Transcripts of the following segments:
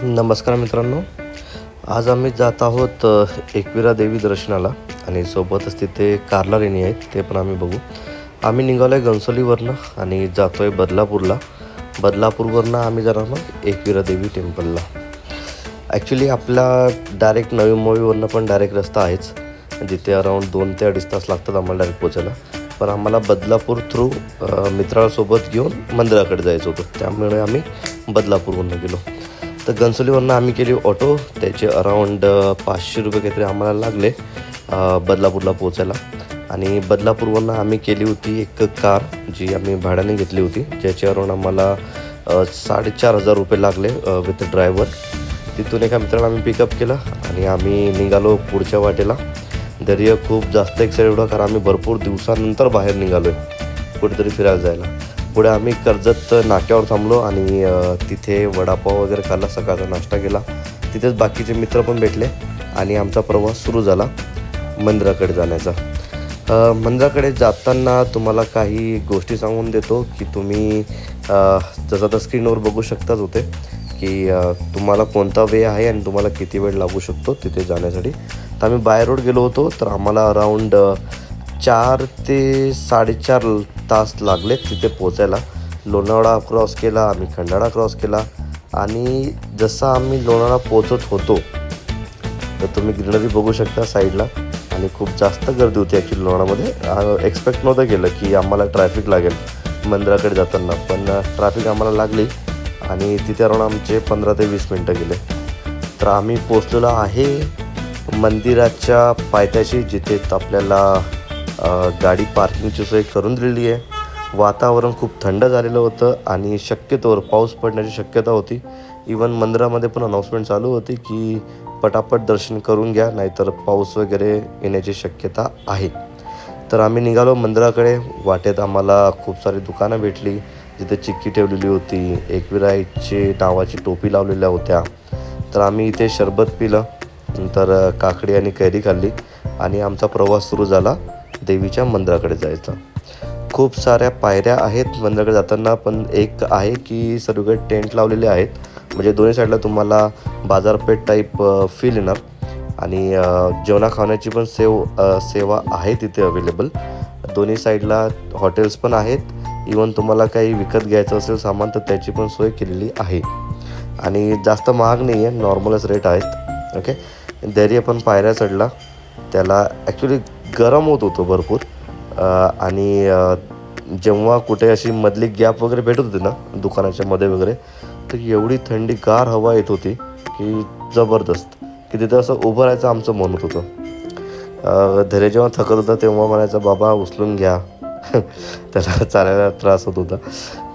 नमस्कार मित्रांनो, आज आम्ही जात आहोत एकविरा देवी दर्शनाला आणि सोबतच तिथे कार्ला लेणी आहेत, ते पण आम्ही बघू. आम्ही निघालो आहे घणसोलीवरनं आणि जातो आहे बदलापूरला. बदलापूरवरनं आम्ही जाणार मग एकविरा देवी टेम्पलला. ॲक्च्युली आपला डायरेक्ट नवी मुंबईवरनं पण डायरेक्ट रस्ता आहेच, जिथे अराऊंड 2 ते 2.5 तास लागतात आम्हाला डायरेक्ट पोचायला. पण आम्हाला बदलापूर थ्रू मित्रासोबत घेऊन मंदिराकडे जायचं होतं, त्यामुळे आम्ही बदलापूरवरनं गेलो. तर घणसोलीवरनं आम्ही केली ऑटो, त्याचे अराऊंड 500 रुपये काहीतरी आम्हाला लागले बदलापूरला पोचायला. आणि बदलापूरवरनं आम्ही केली होती एक कार, जी आम्ही भाड्याने घेतली होती, ज्याचे अराऊंड आम्हाला 4,500 रुपये लागले विथ ड्रायव्हर. तिथून एका मित्राला आम्ही पिकअप केलं आणि आम्ही निघालो पुढच्या वाटेला. दर्या खूप जास्त एक्साइटेड होता, कारण आम्ही भरपूर दिवसानंतर बाहेर निघालो आहे कुठेतरी फिरायला जायला. पुढे आम्ही कर्जत नाक्यावर थांबलो आणि तिथे वडापाव वगैरे खाल्ला, सकाळचा नाश्ता केला. तिथेच बाकीचे मित्र पण भेटले आणि आमचा प्रवास सुरू झाला मंदिराकडे जाण्याचा. मंदिराकडे जाताना तुम्हाला काही गोष्टी सांगून देतो की तुम्ही जसं आता स्क्रीनवर बघू शकताच होते की तुम्हाला कोणता वे आहे आणि तुम्हाला किती वेळ लागू शकतो तिथे जाण्यासाठी. तर आम्ही बाय रोड गेलो होतो, तर आम्हाला अराऊंड 4 ते 4.5 तास लागले तिथे पोचायला. लोणावळा क्रॉस केला, आम्ही खंडाळा क्रॉस केला आणि जसं आम्ही लोणावळा पोचत होतो तर तुम्ही ग्रीनरी बघू शकता साईडला, आणि खूप जास्त गर्दी होती ॲक्च्युली लोणावळ्यामध्ये. एक्सपेक्ट नव्हतं केलं की आम्हाला ट्रॅफिक लागेल मंदिराकडे जाताना, पण ट्रॅफिक आम्हाला लागली आणि तिथे अराऊंड आमचे 15 ते 20 मिनटं गेले. तर आम्ही पोचलेलो आहे मंदिराच्या पायथ्याशी, जिथे आपल्याला गाडी पार्किंगची सोय करून दिलेली आहे. वातावरण खूप थंड झालेलं होतं आणि शक्यतोवर पाऊस पडण्याची शक्यता होती. इवन मंदिरामध्ये पण अनाऊन्समेंट चालू होती की पटापट दर्शन करून घ्या, नाहीतर पाऊस वगैरे येण्याची शक्यता आहे. तर आम्ही निघालो मंदिराकडे. वाटेत आम्हाला खूप सारी दुकानं भेटली, जिथे चिक्की ठेवलेली होती, एकविराची नावाची टोपी लावलेल्या होत्या. तर आम्ही इथे शरबत पिलं, नंतर काकडी आणि कैरी खाल्ली आणि आमचा प्रवास सुरू झाला देवीच्या मंदिराकडे जायचा. खूप साऱ्या पायऱ्या आहेत मंदिराकडे जाताना, पण एक आहे की सर्वकडे टेंट लावलेले आहेत, म्हणजे दोन्ही साईडला तुम्हाला बाजारपेठ टाईप फील येणार. आणि जेवणा खाण्याची पण सेवा आहे तिथे अवेलेबल. दोन्ही साईडला हॉटेल्स पण आहेत. इवन तुम्हाला काही विकत घ्यायचं असेल सामान तर त्याची पण सोय केलेली आहे. आणि जास्त महाग नाही आहे, नॉर्मलच रेट आहेत. ओके. धैर्य पण पायऱ्या चढला, त्याला ॲक्च्युली गरम होत होतं भरपूर. आणि जेव्हा कुठे अशी मधली गॅप वगैरे भेटत होती ना दुकानाच्या मध्ये वगैरे, तर एवढी थंडीगार हवा येत होती की जबरदस्त, की तिथं असं उभं राहायचं आमचं मन होत होतं. धैर्य जेव्हा थकत होता तेव्हा म्हणायचा, बाबा उचलून घ्या. त्याला चालायला त्रास होत होता.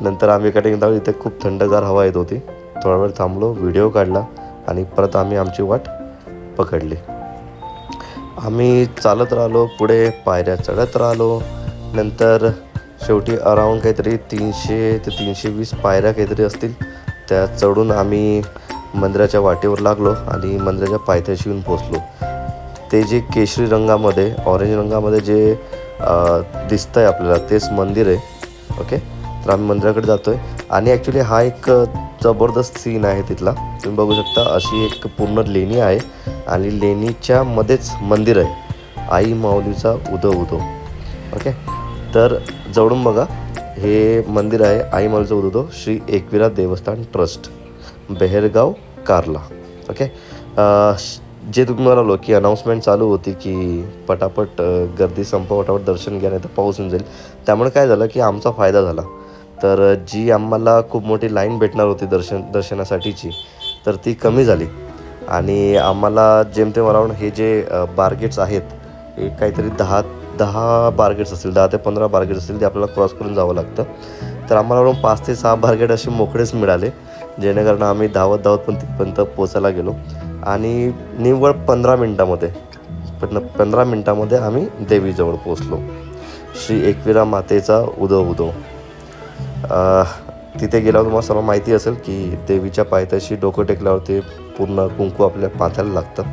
नंतर आम्ही एका ठिकाणी इथे खूप थंडगार हवा येत होती, थोडा वेळ थांबलो, व्हिडिओ काढला आणि परत आम्ही आमची वाट पकडली. आम्ही चालत राहिलो, पुढे पायऱ्या चढत राहिलो. नंतर शेवटी अराऊंड काहीतरी 300 ते 320 पायऱ्या काहीतरी असतील, त्या चढून आम्ही मंदिराच्या वाटेवर लागलो आणि मंदिराच्या पायथ्याशी येऊन पोचलो. ते जे केशरी रंगामध्ये, ऑरेंज रंगामध्ये जे दिसतं आहे आपल्याला, तेच मंदिर आहे. ओके. तर आम्ही मंदिराकडे जातो आहे आणि ॲक्च्युली हा एक जबरदस्त सीन आहे तिथला. तुम्ही बघू शकता, अशी एक पूर्ण लेणी आहे आणि लेणीच्या मध्येच मंदिर आहे, आई माऊलीचा उदो उदो. ओके. तर जवळून बघा, हे मंदिर आहे आई माऊलीचा उदो श्री एकविरा देवस्थान ट्रस्ट, बेहेरगाव, कार्ला. ओके. जे तुम्हाला लो की अनाऊन्समेंट चालू होती की पटापट गर्दी संपवा, पटापट दर्शन घ्या, नाही तर पाऊस येऊन जाईल. त्यामुळे काय झालं की आमचा फायदा झाला. तर जी आम्हाला खूप मोठी लाईन भेटणार होती दर्शनासाठीची, तर ती कमी झाली आणि आम्हाला जेमतेम अराऊंड हे जे बारगेट्स आहेत, हे काहीतरी 10 बारगेट्स असतील, 10 ते 15 बारगेट्स असतील, ते आपल्याला क्रॉस करून जावं लागतं. तर आम्हाला अराऊंड 5 ते 6 बारगेट असे मोकळेच मिळाले, जेणेकरून आम्ही धावत पण तिथपर्यंत पोचायला गेलो. आणि निव्वळ 15 मिनटामध्ये आम्ही देवीजवळ पोचलो, श्री एकविरा मातेचा उदो उदो. तिथे गेल्यावर तुम्हाला सर्व माहिती असेल की देवीच्या पायथ्याशी डोकं टेकल्यावरती पूर्ण कुंकू आपल्या पाथ्याला लागतं.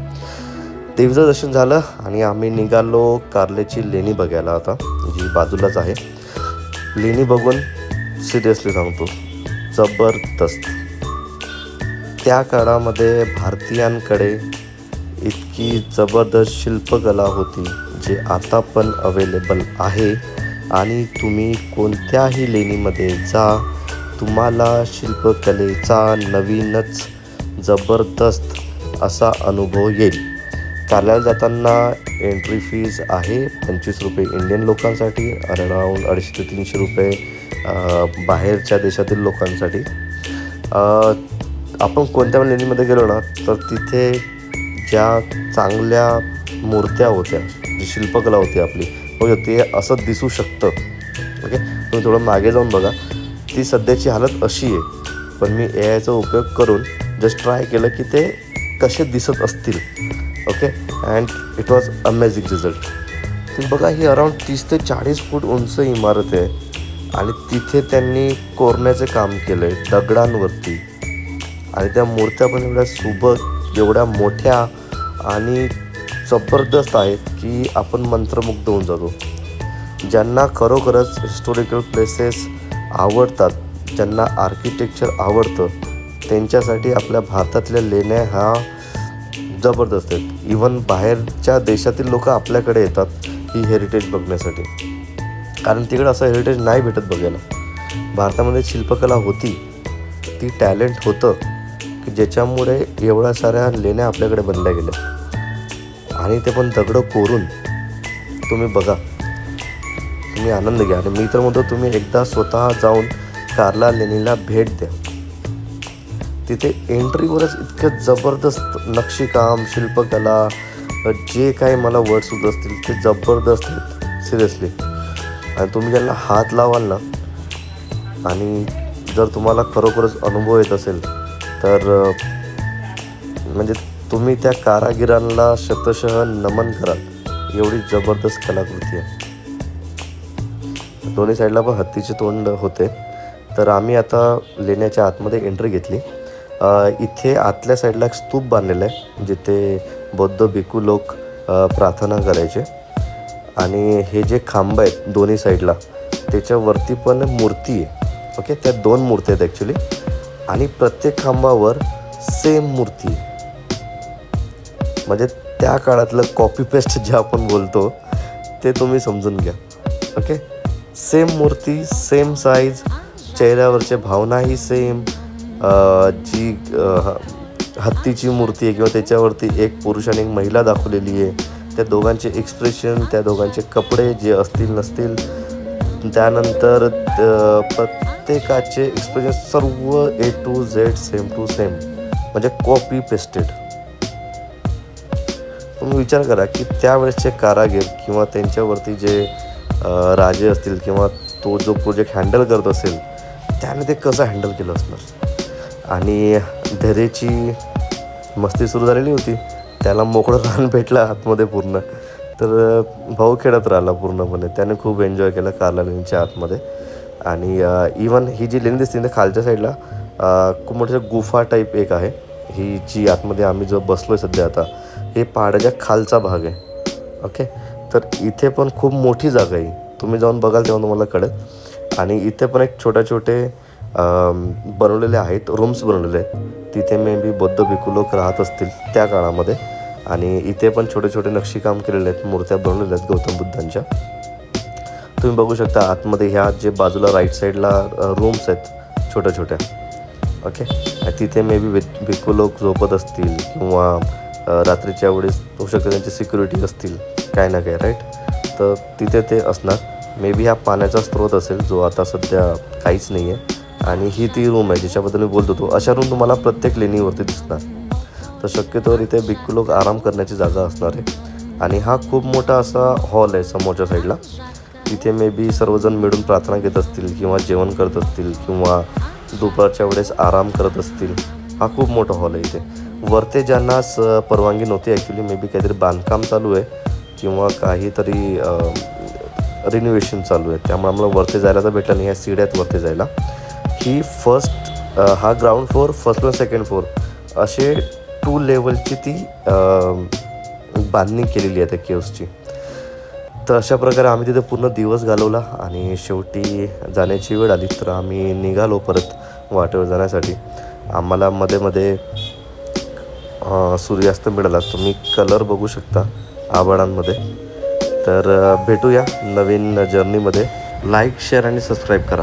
देवीचं दर्शन झालं आणि आम्ही निघालो कार्ल्याची लेणी बघायला, आता जी बाजूलाच आहे. लेणी बघून सिरियसली सांगतो, जबरदस्त. त्या काळामध्ये भारतीयांकडे इतकी जबरदस्त शिल्पकला होती जे आता पण अवेलेबल आहे. आणि तुम्ही कोणत्याही लेणीमध्ये जा, तुम्हाला शिल्पकलेचा नवीनच जबरदस्त असा अनुभव येईल. कारल्याला जाताना एंट्री फीज आहे 25 रुपये इंडियन लोकांसाठी, अराउंड 250 ते 300 रुपये बाहेरच्या देशातील लोकांसाठी. आपण कोणत्या पण लेणीमध्ये गेलो ना तर तिथे ज्या चांगल्या मूर्त्या होत्या, जी शिल्पकला होती आपली, हो ते असं दिसू शकतं. ओके, तुम्ही थोडं मागे जाऊन बघा. ती सध्याची हालत अशी आहे, पण मी AIचा उपयोग करून जस्ट ट्राय केलं की ते कसे दिसत असतील. Okay, and it was amazing result. तुम्ही बघा, ही अराउंड 30 ते 40 फूट उंच इमारत आहे आणि तिथे त्यांनी कोरण्याचे काम केलं आहे दगडांवरती. आणि त्या मूर्त्या पण एवढ्या सुबक, एवढ्या मोठ्या आणि जबरदस्त आहेत की आपण मंत्रमुग्ध होऊन जातो. ज्यांना खरोखरच हिस्टॉरिकल प्लेसेस आवडतात, ज्यांना आर्किटेक्चर आवडतं, त्यांच्यासाठी आपल्या भारतातल्या लेण्या ह्या जबरदस्त आहेत. इवन बाहेरच्या देशातील लोक आपल्याकडे येतात ही हेरिटेज बघण्यासाठी, कारण तिकडे असं हेरिटेज नाही भेटत बघायला. भारतामध्ये शिल्पकला होती, ती टॅलेंट होतं की ज्याच्यामुळे एवढ्या साऱ्या लेण्या आपल्याकडे बनल्या गेल्या. आणि ते पण दगडं कोरून. तुम्ही बघा, तुम्ही आनंद घ्या. आणि मी तर म्हणतो तुम्ही एकदा स्वतः जाऊन कारला लेणीला भेट द्या. तिथे एंट्रीवरच इतकं जबरदस्त नक्षीकाम, शिल्पकला, जे काही मला वर्ड सुद्धा असतील ते जबरदस्त आहेत सिरियसली. आणि तुम्ही ज्यांना हात लावाल ना, आणि जर तुम्हाला खरोखरच अनुभव येत असेल तर म्हणजे तुम्ही त्या कारागिरांना शतशः नमन कराल. एवढी जबरदस्त कलाकृती आहे. दोन्ही साईडला पण हत्तीचे तोंड होते. तर आम्ही आता लेण्याच्या आतमध्ये एंट्री घेतली. इथे आतल्या साईडला एक स्तूप बांधलेला आहे जिथे बौद्ध भिक्खू लोक प्रार्थना करायचे. आणि हे जे खांब आहेत दोन्ही साईडला, त्याच्यावरती पण मूर्ती आहे. ओके, त्या 2 मूर्ती आहेत ॲक्च्युली. आणि प्रत्येक खांबावर सेम मूर्ती आहे. म्हणजे त्या काळातलं कॉपी पेस्ट जे आपण बोलतो ते तुम्ही समजून घ्या. ओके, सेम मूर्ती, सेम साईज, चेहऱ्यावरच्या भावनाही सेम. जी हत्तीची मूर्ती आहे किंवा त्याच्यावरती एक पुरुष आणि एक महिला दाखवलेली आहे, त्या दोघांचे एक्सप्रेशन, त्या दोघांचे कपडे जे असतील नसतील, त्यानंतर प्रत्येकाचे एक्सप्रेशन सर्व A to Z same to same, म्हणजे कॉपी पेस्टेड. तुम्ही विचार करा की त्यावेळेसचे कारागीर किंवा त्यांच्यावरती जे राजे असतील किंवा तो जो प्रोजेक्ट हँडल करत असेल त्याने ते कसं हँडल केलं असणार. आणि धैर्याची मस्ती सुरू झालेली होती. त्याला मोकळं रान भेटलं आतमध्ये पूर्ण, तर भाऊ खेळत राहिला पूर्णपणे. त्याने खूप एन्जॉय केलं कारला लेणीच्या आतमध्ये. आणि इवन ही जी लेणी दिसते ना खालच्या साईडला, खूप मोठ्या गुफा टाईप एक आहे. ही जी आतमध्ये आम्ही जो बसलो आहे सध्या, आता हे पहाडाच्या खालचा भाग आहे. ओके, तर इथे पण खूप मोठी जागा आहे. तुम्ही जाऊन बघाल तेव्हा तुम्हाला कळेल. आणि इथे पण एक छोटे बनवलेले आहेत, रूम्स बनवलेले आहेत. तिथे मे बी बौद्ध भिक्खू लोक राहत असतील त्या काळामध्ये. आणि इथे पण छोटे नक्षीकाम केलेले आहेत, मूर्त्या बनवलेल्या आहेत गौतम बुद्धांच्या. तुम्ही बघू शकता आतमध्ये ह्या जे बाजूला राईट साईडला रूम्स आहेत छोट्या. ओके, तिथे मे बी भिक्खू लोक झोपत असतील किंवा रात्रीच्या वेळेस होऊ शकतं त्यांची सिक्युरिटी असतील, काय ना काय, राईट. तर तिथे ते असणार. मे बी हा पाण्याचा स्रोत असेल जो आता सध्या काहीच नाही आहे. आणि ही ती रूम आहे ज्याच्याबद्दल मी बोलत होतो. अशा रूम तुम्हाला प्रत्येक लेणीवरती दिसणार. तर शक्यतोवर इथे भिक्खू लोक आराम करण्याची जागा असणार आहे. आणि हा खूप मोठा असा हॉल आहे समोरच्या साईडला. तिथे मे बी सर्वजण मिळून प्रार्थना घेत असतील किंवा जेवण करत असतील किंवा दुपारच्या वेळेस आराम करत असतील. हा खूप मोठा हॉल आहे इथे. वरते ज्यांना परवानगी नव्हती ॲक्च्युली, मे बी काहीतरी बांधकाम चालू आहे किंवा काहीतरी रिनोव्हेशन चालू आहे, त्यामुळे आम्हाला वरती जायला तर भेटलं नाही. ह्या सीड्यात वरती जायला. ही हा ground floor, first floor, second floor असे 2 लेवलची ती बांधणी केलेली आहे त्या केव्सची. तर अशा प्रकारे आम्ही तिथे पूर्ण दिवस घालवला. आणि शेवटी जाण्याची वेळ आली तर आम्ही निघालो परत वाटेवर जाण्यासाठी. आम्हाला मध्ये सूर्यास्त मिळाला. तुम्ही कलर बघू शकता आभाळांमध्ये. तर भेटूया नवीन जर्नीमध्ये. लाईक शेअर आणि सबस्क्राईब करा.